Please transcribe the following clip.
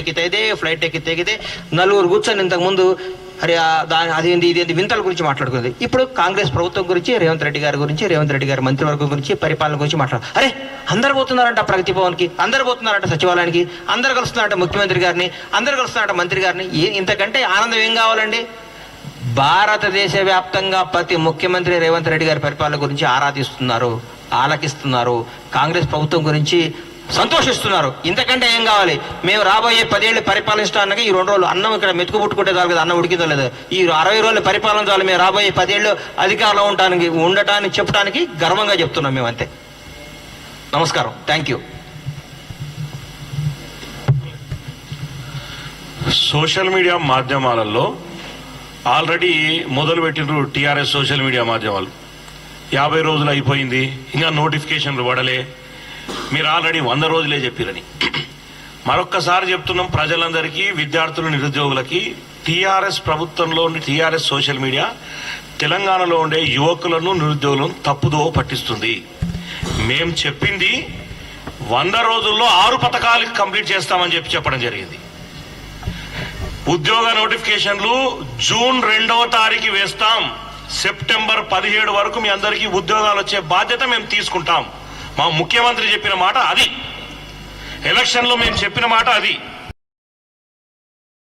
ఎక్కితే ఇదే, ఫ్లైట్ ఎక్కితే ఇదే, నలుగురు కూర్చొని ఇంతకుముందు అరే అదేంది ఇదేంది వింతల గురించి మాట్లాడుకుంది. ఇప్పుడు కాంగ్రెస్ ప్రభుత్వం గురించి, రేవంత్ రెడ్డి గారి గురించి, రేవంత్ రెడ్డి గారి మంత్రివర్గం గురించి, పరిపాలన గురించి అరే అందరు పోతున్నారంట ప్రగతి భవన్కి, అందరు పోతున్నారంట సచివాలయానికి, అందరు కలుస్తున్నారంట ముఖ్యమంత్రి గారిని, అందరు కలుస్తున్నారంట మంత్రి గారిని. ఇంతకంటే ఆనందం ఏం కావాలండి? భారతదేశ వ్యాప్తంగా ప్రతి ముఖ్యమంత్రి రేవంత్ రెడ్డి గారి పరిపాలన గురించి ఆరాధిస్తున్నారు, ఆలకిస్తున్నారు, కాంగ్రెస్ ప్రభుత్వం గురించి సంతోషిస్తున్నారు. ఇంతకంటే ఏం కావాలి? మేము రాబోయే 10 ఏళ్ళు పరిపాలించడానికి ఈ 2 రోజులు అన్నం ఇక్కడ మెతుకు పుట్టుకుంటే చాలు కదా, అన్నం ఉడికిందో లేదు, ఈ 60 రోజులు పరిపాలన చాలు, మేము రాబోయే 10 ఏళ్ళు అధికారంలో ఉండటానికి చెప్పడానికి గర్వంగా చెప్తున్నాం మేము, అంతే. నమస్కారం, థ్యాంక్ యూ. సోషల్ మీడియా మాధ్యమాలలో ఆల్రెడీ మొదలుపెట్టినారు టీఆర్ఎస్ సోషల్ మీడియా మాధ్యమాలు. 50 రోజులు అయిపోయింది, ఇంకా నోటిఫికేషన్లు పడలే, మీరు ఆల్రెడీ 100 రోజులే చెప్పిరని. మరొక్కసారి చెప్తున్నాం ప్రజలందరికీ, విద్యార్థులు, నిరుద్యోగులకి, టీఆర్ఎస్ ప్రభుత్వంలో టీఆర్ఎస్ సోషల్ మీడియా తెలంగాణలో ఉండే యువకులను, నిరుద్యోగులను తప్పుదో పట్టిస్తుంది. మేం చెప్పింది 100 రోజుల్లో 6 పథకాలు కంప్లీట్ చేస్తామని చెప్పడం జరిగింది. ఉద్యోగ నోటిఫికేషన్లు జూన్ 2వ తారీఖు వేస్తాం, సెప్టెంబర్ 17 వరకు మీ అందరికీ ఉద్యోగాలు వచ్చే బాధ్యత మేము తీసుకుంటాం. మా ముఖ్యమంత్రి చెప్పిన మాట అది, ఎలక్షన్లో మేము చెప్పిన మాట అది.